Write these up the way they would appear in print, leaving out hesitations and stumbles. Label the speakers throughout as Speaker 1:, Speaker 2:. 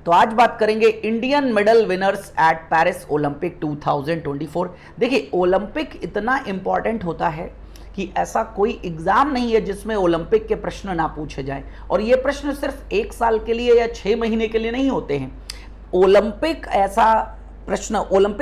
Speaker 1: तो आज बात करेंगे Indian medal winners eight Paris Olympic 2024। देखिए, ओलंपिक इतना इंपॉर्टेंट होता है कि ऐसा कोई एग्जाम नहीं है जिसमें ओलंपिक के प्रश्न ना पूछे जाएं, और ये प्रश्न सिर्फ 1 साल के लिए या 6 महीने के लिए नहीं होते हैं। ओलंपिक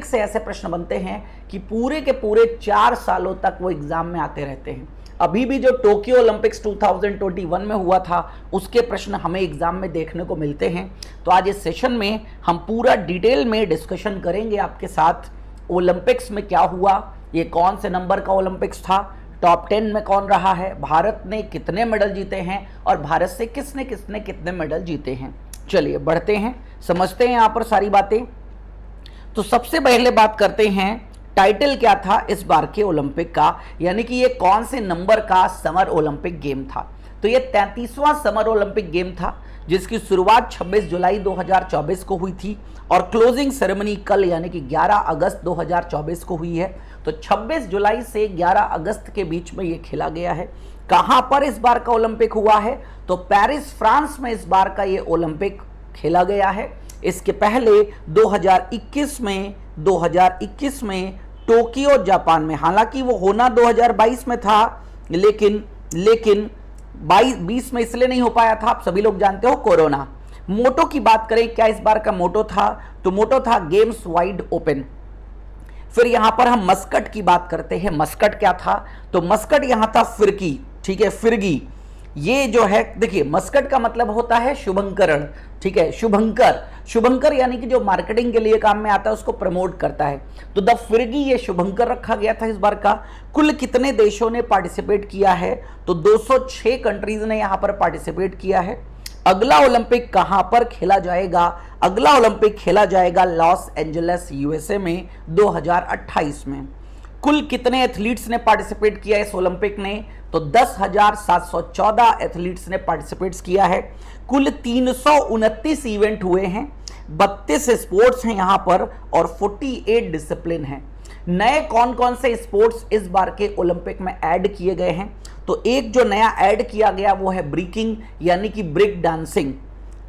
Speaker 1: से ऐसे प्रश्न बनते हैं कि पूरे के पूरे 4 सालों तक वो एग्जाम में आते रहते हैं। अभी भी जो टोक्यो ओलंपिक्स 2021 में हुआ था उसके प्रश्न हमें एग्जाम में देखने को मिलते हैं। तो आज इस सेशन में हम पूरा डिटेल में डिस्कशन करेंगे आपके साथ। ओलंपिक्स में क्या हुआ, ये कौन से नंबर का ओलंपिक्स था, टॉप 10 में कौन रहा है, भारत ने कितने मेडल जीते हैं और भारत से किसने किसने कितने मेडल जीते हैं। चलिए बढ़ते हैं, समझते हैं यहाँ पर सारी बातें। तो सबसे पहले बात करते हैं टाइटल क्या था इस बार के ओलंपिक का, यानी कि ये कौन से नंबर का समर ओलंपिक गेम था। तो ये 33वां समर ओलंपिक गेम था जिसकी शुरुआत 26 जुलाई 2024 को हुई थी और क्लोजिंग सेरेमनी कल यानी कि 11 अगस्त 2024 को हुई है। तो 26 जुलाई से 11 अगस्त के बीच में ये खेला गया है। कहां पर इस बार का ओलंपिक हुआ है, तो पेरिस फ्रांस में इस बार का ये ओलंपिक खेला गया है। इसके पहले 2021 में टोक्यो जापान में, हालांकि वो होना 2022 में था, लेकिन 20 में इसलिए नहीं हो पाया था, आप सभी लोग जानते हो, कोरोना। मोटो की बात करें, क्या इस बार का मोटो था, तो मोटो था गेम्स वाइड ओपन। फिर यहां पर हम मस्कट की बात करते हैं। मस्कट क्या था, तो मस्कट यहां था फिरकी, ठीक है, फिरगी। ये जो है, देखिए मस्कट का मतलब होता है शुभंकरण, ठीक है, शुभंकर यानी कि जो मार्केटिंग के लिए काम में आता है उसको प्रमोट करता है। तो द फिरगी ये शुभंकर रखा गया था इस बार का। कुल कितने देशों ने पार्टिसिपेट किया है, तो 206 कंट्रीज ने यहां पर पार्टिसिपेट किया है। अगला ओलंपिक कहां पर खेला जाएगा, अगला ओलंपिक खेला जाएगा लॉस एंजलिस यूएसए में 2028 में। कुल कितने एथलीट्स ने पार्टिसिपेट किया इस ओलंपिक ने, तो 10,714 एथलीट्स ने पार्टिसिपेट किया है। कुल 329 इवेंट हुए हैं, 32 स्पोर्ट्स हैं यहां पर और 48 डिसिप्लिन हैं। नए कौन कौन से स्पोर्ट्स इस बार के ओलंपिक में ऐड किए गए हैं, तो एक जो नया ऐड किया गया वो है ब्रेकिंग यानी कि ब्रेक डांसिंग।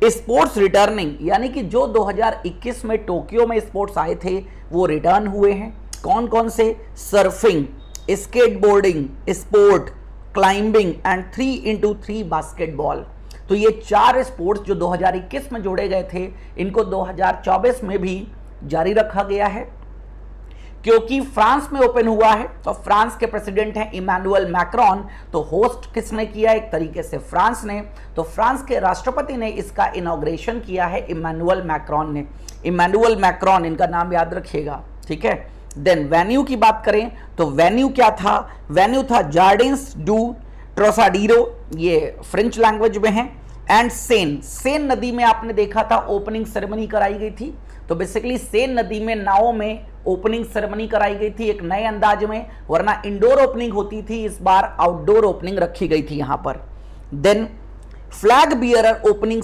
Speaker 1: स्पोर्ट्स रिटर्निंग यानी कि जो 2021 में टोक्यो में स्पोर्ट्स आए थे वो रिटर्न हुए हैं। कौन कौन से, surfing, skateboarding, sport, climbing and 3x3 basketball. तो ये 4 स्पोर्ट्स जो 2021 में जोड़े गए थे इनको 2024 में भी जारी रखा गया है। क्योंकि फ्रांस में ओपन हुआ है तो फ्रांस के प्रेसिडेंट हैं इमैनुअल मैक्रोन, तो होस्ट किसने किया, एक तरीके से फ्रांस ने। तो फ्रांस के राष्ट्रपति ने इसका इनॉग्रेशन किया है इमैनुअल मैक्रोन ने। इमैनुअल मैक्रोन, इनका नाम याद रखिएगा, ठीक है। देन वेन्यू की बात करें तो वेन्यू क्या था, वेन्यू था जार्डिन्स डू ट्रोसाडीरो, ये फ्रेंच लैंग्वेज में है, एंड सेन नदी में आपने देखा था ओपनिंग सेरेमनी कराई गई थी। तो बेसिकली सेन नदी में नावों में ओपनिंग सेरेमनी कराई गई थी एक नए अंदाज में, वरना इंडोर ओपनिंग होती थी, इस बार आउटडोर ओपनिंग रखी गई थी यहां पर। Then flag bearer opening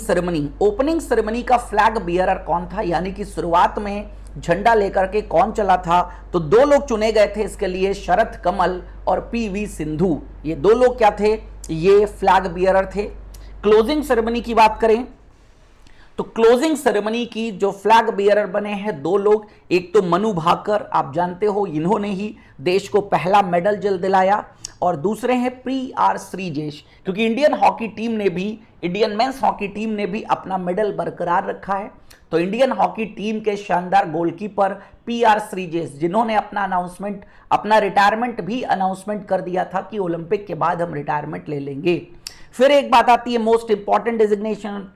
Speaker 1: ceremony का फ्लैग बियरर कौन था, यानी कि शुरुआत में झंडा लेकर के कौन चला था, तो 2 लोग चुने गए थे इसके लिए, शरद कमल और पीवी सिंधु। ये 2 लोग क्या थे, ये फ्लैग बियरर थे। क्लोजिंग सेरेमनी की बात करें तो क्लोजिंग सेरेमनी की जो फ्लैग बियरर बने हैं 2 लोग, एक तो मनु भाकर, आप जानते हो इन्होंने ही देश को पहला मेडल जल दिलाया, और दूसरे हैं PR श्रीजेश, क्योंकि इंडियन मेंस हॉकी टीम ने भी अपना मेडल बरकरार रखा है। तो इंडियन हॉकी टीम के शानदार गोलकीपर PR श्रीजेश, जिन्होंने अपना रिटायरमेंट भी अनाउंसमेंट कर दिया था कि ओलंपिक के बाद हम रिटायरमेंट ले लेंगे। फिर एक बात आती है, मोस्ट इंपॉर्टेंट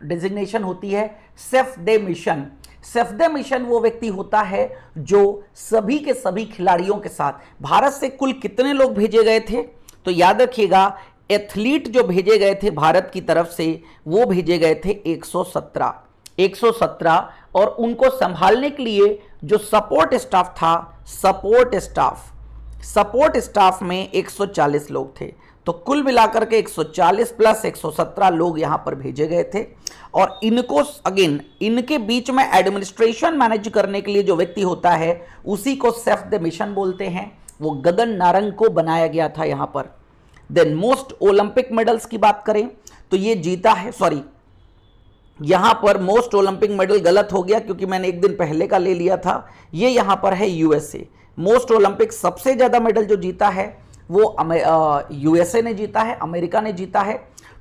Speaker 1: डिजिग्नेशन होती है safe day mission. Safe day mission वो व्यक्ति होता है जो सभी के सभी खिलाड़ियों के साथ, भारत से कुल कितने लोग भेजे गए थे, तो याद रखिएगा एथलीट जो भेजे गए थे भारत की तरफ से वो भेजे गए थे 117, और उनको संभालने के लिए जो सपोर्ट स्टाफ था, सपोर्ट स्टाफ में 140 लोग थे। तो कुल मिलाकर के 140 प्लस 117 लोग यहां पर भेजे गए थे। और इनके बीच में एडमिनिस्ट्रेशन मैनेज करने के लिए जो व्यक्ति होता है उसी को सेफ द मिशन बोलते हैं, वो गगन नारंग को बनाया गया था यहां पर। देन मोस्ट ओलंपिक मेडल्स की बात करें तो ये जीता है, यहां पर मोस्ट ओलंपिक मेडल गलत हो गया क्योंकि मैंने एक दिन पहले का ले लिया था। ये यहां पर है यूएसए। मोस्ट ओलंपिक सबसे ज्यादा मेडल जो जीता है वो यूएसए ने जीता है, अमेरिका ने जीता है।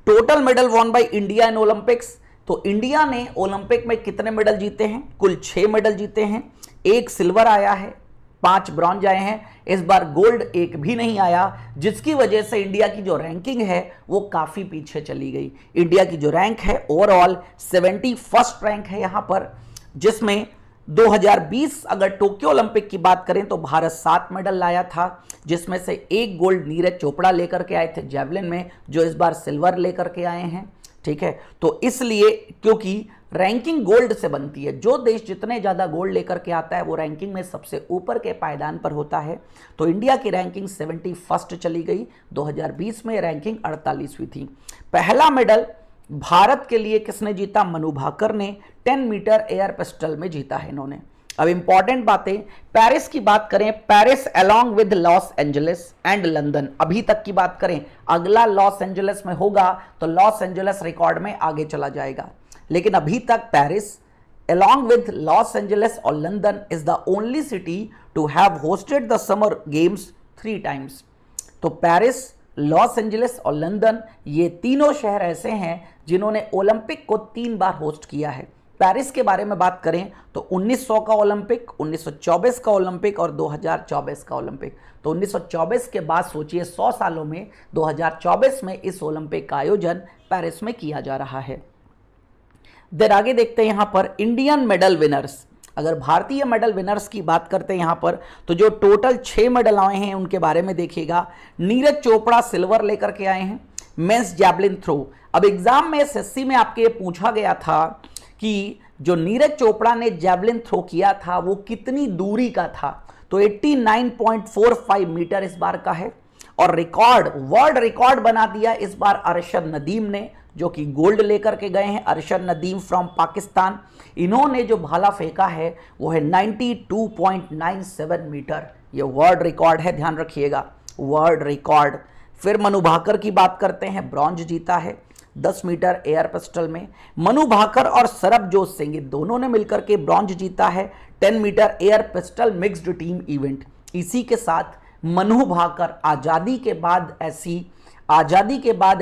Speaker 1: Total medal won by India in Olympics, तो इंडिया ने ओलंपिक में कितने मेडल जीते हैं? कुल 6 मेडल जीते हैं। 1 सिल्वर आया है, 5 ब्रॉन्ज आए हैं, इस बार गोल्ड एक भी नहीं आया, जिसकी वजह से इंडिया की जो रैंकिंग है वो काफी पीछे चली गई। इंडिया की जो रैंक है ओवरऑल 71st रैंक है यहां पर, जिसमें 2020 अगर टोक्यो ओलंपिक की बात करें तो भारत 7 मेडल लाया था, जिसमें से 1 गोल्ड नीरज चोपड़ा लेकर के आए थे जेवलिन में, जो इस बार सिल्वर लेकर के आए हैं। ठीक है, तो इसलिए क्योंकि रैंकिंग गोल्ड से बनती है, जो देश जितने ज्यादा गोल्ड लेकर के आता है वो रैंकिंग में सबसे ऊपर के पायदान पर होता है। तो इंडिया की रैंकिंग 71st चली गई, 2020 में रैंकिंग 48वीं थी। पहला मेडल भारत के लिए किसने जीता? मनु भाकर ने 10 मीटर एयर पिस्टल में जीता है इन्होंने। अब इंपॉर्टेंट बातें, पेरिस की बात करें, Paris along with Los Angeles and London, अभी तक की बात करें, अगला लॉस एंजलिस में होगा तो लॉस एंजलिस रिकॉर्ड में आगे चला जाएगा, लेकिन अभी तक Paris along with Los Angeles और London is the only city to have hosted the summer games 3 times. तो पेरिस, लॉस एंजलिस और लंदन, ये तीनों शहर ऐसे हैं जिन्होंने ओलंपिक को 3 बार होस्ट किया है। पेरिस के बारे में बात करें तो 1900 का ओलंपिक, 1924 का ओलंपिक और 2024 का ओलंपिक। तो 1924 के बाद सोचिए 100 सालों में 2024 में इस ओलंपिक का आयोजन पेरिस में किया जा रहा है। देर आगे देखते हैं यहां पर इंडियन मेडल विनर्स। अगर भारतीय मेडल विनर्स की बात करते हैं यहां पर, तो जो टोटल 6 मेडल आए हैं उनके बारे में देखिएगा। नीरज चोपड़ा सिल्वर लेकर के आए हैं मेंस जैवलिन थ्रो। अब एग्जाम में एसएससी में आपके ये पूछा गया था कि जो नीरज चोपड़ा ने जैवलिन थ्रो किया था वो कितनी दूरी का था, तो 89.45 मीटर इस बार का है। और रिकॉर्ड, वर्ल्ड रिकॉर्ड बना दिया इस बार अरशद नदीम ने, जो कि गोल्ड लेकर के गए हैं। अरशद नदीम फ्रॉम पाकिस्तान, इन्होंने जो भाला फेंका है वो है 92.97 मीटर, ये वर्ल्ड रिकॉर्ड है, ध्यान रखिएगा, वर्ल्ड रिकॉर्ड। फिर मनु भाकर की बात करते हैं, ब्रॉन्ज जीता है 10 मीटर एयर पिस्टल में। मनु भाकर और सरबजोत सिंह, ये दोनों ने मिलकर के ब्रॉन्ज जीता है 10 metre air pistol mixed team event. इसी के साथ मनु भाकर आजादी के बाद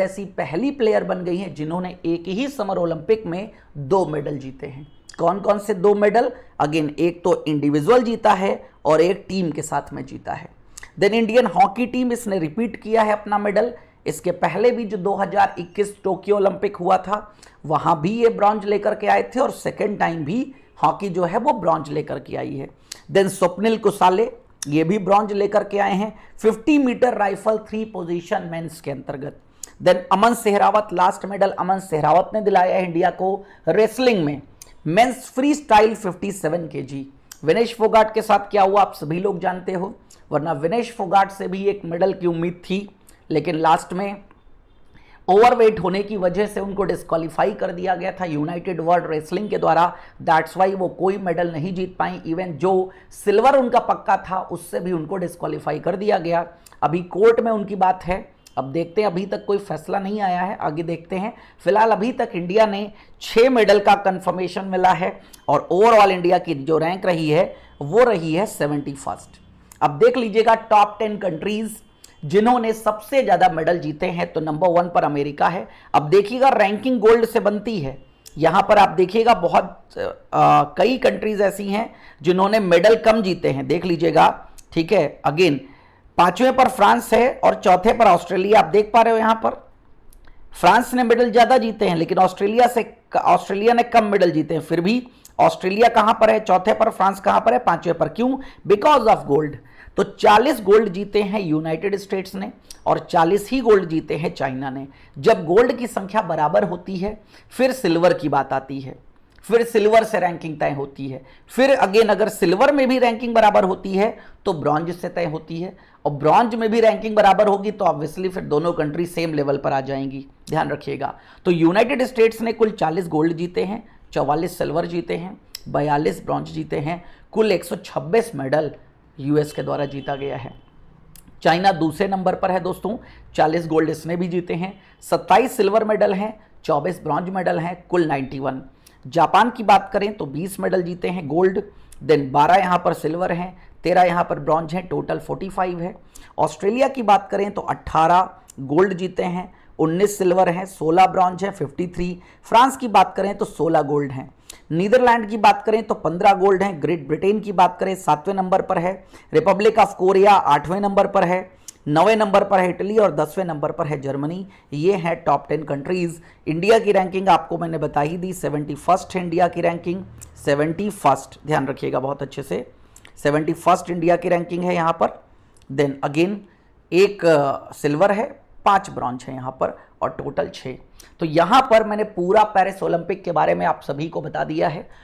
Speaker 1: ऐसी पहली प्लेयर बन गई हैं जिन्होंने एक ही समर ओलंपिक में 2 मेडल जीते हैं। कौन कौन से 2 मेडल? अगेन, एक तो इंडिविजुअल जीता है और एक टीम के साथ में जीता है। देन इंडियन हॉकी टीम, इसने रिपीट किया है अपना मेडल। इसके पहले भी जो 2021 टोक्यो ओलंपिक हुआ था वहां भी ये ब्रॉन्ज लेकर के आए थे और सेकेंड टाइम भी हॉकी जो है वो ब्रॉन्ज लेकर के आई है। देन स्वप्निल कुसाले, ये भी ब्रॉन्ज लेकर के आए हैं 50 मीटर राइफल 3 पोजीशन मेंस के अंतर्गत। Then Aman Sehrawat, last medal Aman Sehrawat ने दिलाया है इंडिया को रेसलिंग में, men's freestyle 57 kg। Vinesh Phogat के साथ क्या हुआ आप सभी लोग जानते हो, वरना विनेश फोगाट से भी एक मेडल की उम्मीद थी, लेकिन लास्ट में ओवरवेट होने की वजह से उनको डिस्क्वालीफाई कर दिया गया था यूनाइटेड वर्ल्ड रेसलिंग के द्वारा। दैट्स वाई वो कोई मेडल नहीं जीत पाई। इवन जो सिल्वर उनका पक्का था उससे भी उनको डिस्क्वालीफाई कर दिया गया। अभी कोर्ट में उनकी बात है, अब देखते हैं, अभी तक कोई फैसला नहीं आया है, आगे देखते हैं। फिलहाल अभी तक इंडिया ने 6 मेडल का कंफर्मेशन मिला है और ओवरऑल इंडिया की जो रैंक रही है वो रही है 71st। अब देख लीजिएगा टॉप 10 कंट्रीज जिन्होंने सबसे ज्यादा मेडल जीते हैं, तो नंबर 1 पर अमेरिका है। अब देखिएगा रैंकिंग गोल्ड से बनती है, यहां पर आप देखिएगा बहुत कई कंट्रीज ऐसी हैं जिन्होंने मेडल कम जीते हैं, देख लीजिएगा, ठीक है। अगेन 5वें पर फ्रांस है और 4थे पर ऑस्ट्रेलिया। आप देख पा रहे हो यहां पर फ्रांस ने मेडल ज्यादा जीते हैं लेकिन ऑस्ट्रेलिया ने कम मेडल जीते हैं। फिर भी ऑस्ट्रेलिया कहां पर है? 4थे पर। फ्रांस कहां पर है? 5वें पर। क्यों? Because of gold. तो 40 गोल्ड जीते हैं यूनाइटेड स्टेट्स ने और 40 ही गोल्ड जीते हैं चाइना ने। जब गोल्ड की संख्या बराबर होती है फिर सिल्वर की बात आती है, फिर सिल्वर से रैंकिंग तय होती है, फिर अगेन अगर सिल्वर में भी रैंकिंग बराबर होती है तो ब्रॉन्ज से तय होती है, और ब्रॉन्ज में भी रैंकिंग बराबर होगी तो ऑब्वियसली फिर दोनों कंट्री सेम लेवल पर आ जाएंगी, ध्यान रखिएगा। तो यूनाइटेड स्टेट्स ने कुल 40 गोल्ड जीते हैं, 44 सिल्वर जीते हैं, 42 ब्रॉन्ज जीते हैं, कुल 126 मेडल यूएस के द्वारा जीता गया है। चाइना दूसरे नंबर पर है दोस्तों, 40 गोल्ड इसने भी जीते हैं, 27 सिल्वर मेडल हैं, 24 ब्रॉन्ज मेडल हैं, कुल 91। जापान की बात करें तो 20 मेडल जीते हैं गोल्ड, देन 12 यहाँ पर सिल्वर हैं, 13 यहाँ पर ब्रॉन्ज हैं, टोटल 45 है। ऑस्ट्रेलिया की बात करें तो 18 गोल्ड जीते हैं, 19 सिल्वर हैं, 16 ब्रॉन्ज हैं, 53। फ्रांस की बात करें तो 16 गोल्ड हैं। नीदरलैंड की बात करें तो 15 गोल्ड हैं। ग्रेट ब्रिटेन की बात करें 7वें नंबर पर है। रिपब्लिक ऑफ कोरिया 8वें नंबर पर है। 9वें नंबर पर है इटली और 10वें नंबर पर है जर्मनी। ये है टॉप 10 कंट्रीज। इंडिया की रैंकिंग आपको मैंने बता ही दी, 71st है इंडिया की रैंकिंग, 71st, ध्यान रखिएगा बहुत अच्छे से, 71st इंडिया की रैंकिंग है यहाँ पर। देन अगेन एक सिल्वर है, 5 ब्रॉन्ज है यहाँ पर और टोटल 6। तो यहाँ पर मैंने पूरा पेरिस ओलंपिक के बारे में आप सभी को बता दिया है।